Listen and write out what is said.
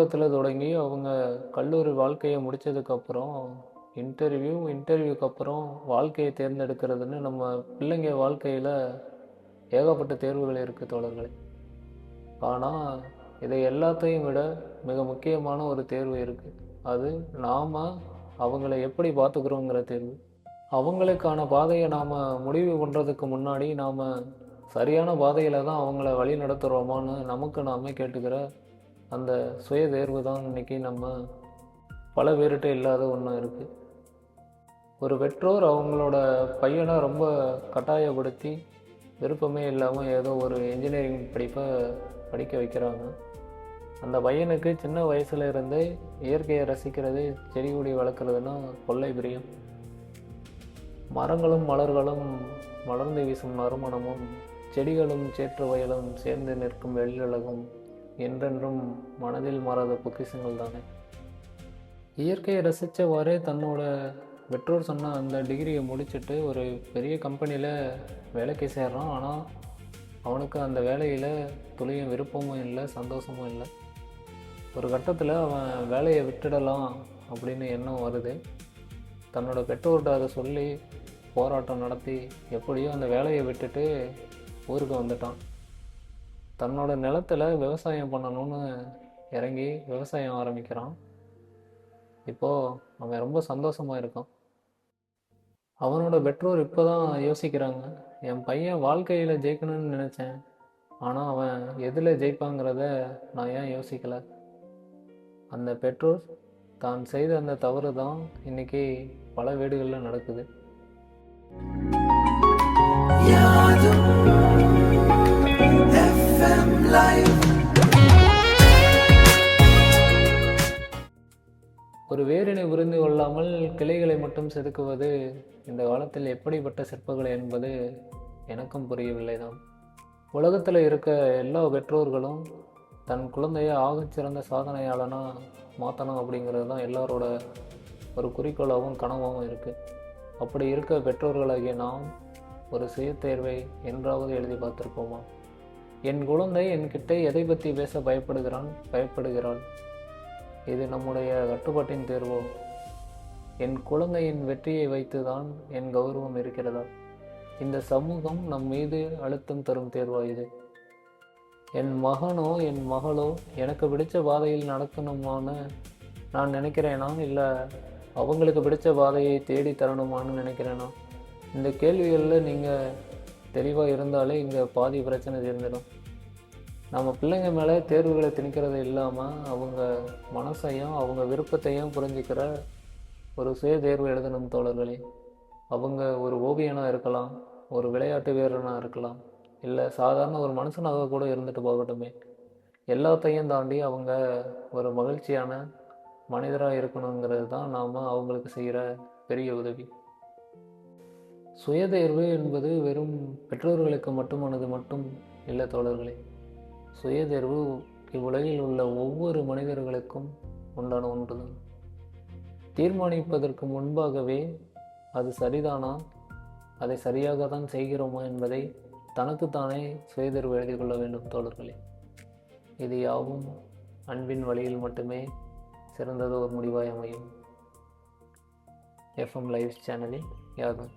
பள்ளிக்கூடத்தில் தொடங்கி அவங்க கல்லூரி வாழ்க்கையை முடித்ததுக்கப்புறம் இன்டர்வியூக்கு அப்புறம் வாழ்க்கையை தேர்ந்தெடுக்கிறதுன்னு நம்ம பிள்ளைங்க வாழ்க்கையில் ஏகப்பட்ட தேர்வுகள் இருக்குது தோழர்களே. ஆனால் இதை எல்லாத்தையும் விட மிக முக்கியமான ஒரு தேர்வு இருக்குது. அது நாம் அவங்கள எப்படி பார்த்துக்கிறோங்கிற தேர்வு. அவங்களுக்கான பாதையை நாம் முடிவு பண்ணுறதுக்கு முன்னாடி நாம் சரியான பாதையில் தான் அவங்கள வழி நடத்துகிறோமான்னு நமக்கு நாமே கேட்டுக்கிற அந்த சுய தேர்வு தான் இன்றைக்கி நம்ம பல பேர்கிட்ட இல்லாத ஒன்றா இருக்குது. ஒரு பெற்றோர் அவங்களோட பையனை ரொம்ப கட்டாயப்படுத்தி விருப்பமே இல்லாமல் ஏதோ ஒரு இன்ஜினியரிங் படிப்பை படிக்க வைக்கிறாங்க. அந்த பையனுக்கு சின்ன வயசுல இருந்தே இயற்கையை ரசிக்கிறது, செடி கொடி வளர்க்குறதுன்னா கொள்ளை பிரியம். மரங்களும் மலர்களும் மலர்ந்து வீசும் நறுமணமும், செடிகளும் சேற்று வயலும் சேர்ந்து நிற்கும் வெள்ளழகும் என்றென்றும் மனதில் மாறாத பொக்கிஷங்கள் தானே. இயற்கையை ரசித்தவாறே தன்னோட பெற்றோர் சொன்ன அந்த டிகிரியை முடிச்சுட்டு ஒரு பெரிய கம்பெனியில் வேலைக்கு சேர்றான். ஆனால் அவனுக்கு அந்த வேலையில் துளியும் விருப்பமும் இல்லை, சந்தோஷமும் இல்லை. ஒரு கட்டத்தில் அவன் வேலையை விட்டுடலாம் அப்படின்னு எண்ணம் வருது. தன்னோட பெற்றோர்கிட்ட அதை சொல்லி போராட்டம் நடத்தி எப்படியோ அந்த வேலையை விட்டுட்டு ஊருக்கு வந்துட்டான். தன்னோட நிலத்தில் விவசாயம் பண்ணணும்னு இறங்கி விவசாயம் ஆரம்பிக்கிறான். இப்போது அவன் ரொம்ப சந்தோஷமாக இருக்கான். அவனோட பெற்றோர் இப்போ தான் யோசிக்கிறாங்க, என் பையன் வாழ்க்கையில் ஜெயிக்கணும்னு நினச்சேன், ஆனால் அவன் எதில் ஜெயிப்பாங்கிறத நான் ஏன் யோசிக்கலை. அந்த பெற்றோர் தான் செய்த அந்த தவறு தான் இன்றைக்கி பல வீடுகளில் நடக்குது. ஒரு வேரினை புரிந்து கொள்ளாமல் கிளைகளை மட்டும் செதுக்குவது இந்த காலத்தில் எப்படிப்பட்ட சிற்பங்கள் என்பது எனக்கும் புரியவில்லை தான். உலகத்தில் இருக்க எல்லா பெற்றோர்களும் தன் குழந்தைய ஆகச்சிறந்த சாதனையாளனாக மாற்றணும் அப்படிங்கிறது தான் எல்லாரோட ஒரு குறிக்கோளாகவும் கனவாகவும் இருக்குது. அப்படி இருக்க பெற்றோர்களாகிய நாம் ஒரு சுய தேர்வை என்றாவது எழுதி பார்த்துருப்போமா? என் குழந்தை என்கிட்ட எதை பற்றி பேச பயப்படுகிறாள். இது நம்முடைய கட்டுப்பாட்டின் தேர்வோ? என் குழந்தையின் வெற்றியை வைத்து தான் என் கௌரவம் இருக்கிறதா? இந்த சமூகம் நம் மீது அழுத்தம் தரும் தேர்வா இது? என் மகனோ என் மகளோ எனக்கு பிடிச்ச பாதையில் நடக்கணுமான்னு நான் நினைக்கிறேனா, இல்லை அவங்களுக்கு பிடிச்ச பாதையை தேடி தரணுமான்னு நினைக்கிறேனா? இந்த கேள்விகளில் நீங்கள் தெளிவாக இருந்தாலே இங்கே பாதி பிரச்சனை தெரிஞ்சிடும். நம்ம பிள்ளைங்க மேலே தேர்வுகளை திணிக்கிறது இல்லாமல் அவங்க மனசையும் அவங்க விருப்பத்தையும் புரிஞ்சுக்கிற ஒரு சுய தேர்வு எழுதணும் தோழர்களே. அவங்க ஒரு ஓவியனாக இருக்கலாம், ஒரு விளையாட்டு வீரனாக இருக்கலாம், இல்லை சாதாரண ஒரு மனுஷனாக கூட இருந்துட்டு போகட்டுமே. எல்லாத்தையும் தாண்டி அவங்க ஒரு மகிழ்ச்சியான மனிதராக இருக்கணுங்கிறது தான் நாம் அவங்களுக்கு செய்கிற பெரிய உதவி. சுயதேர்வு என்பது வெறும் பெற்றோர்களுக்கு மட்டுமானது மட்டும் இல்லை தோழர்களே. சுயதேர்வு இவ்வுலகில் உள்ள ஒவ்வொரு மனிதர்களுக்கும் உண்டான ஒன்றுதான். தீர்மானிப்பதற்கு முன்பாகவே அது சரிதானா, அதை சரியாக தான் செய்கிறோமா என்பதை தனக்குத்தானே சுயதேர்வு எழுதி கொள்ள வேண்டும் தோழர்களே. இது யாவும் அன்பின் வழியில் மட்டுமே சிறந்தது ஒரு முடிவாய் அமையும். எஃப்எம் லைவ் சேனலில் யாகும்.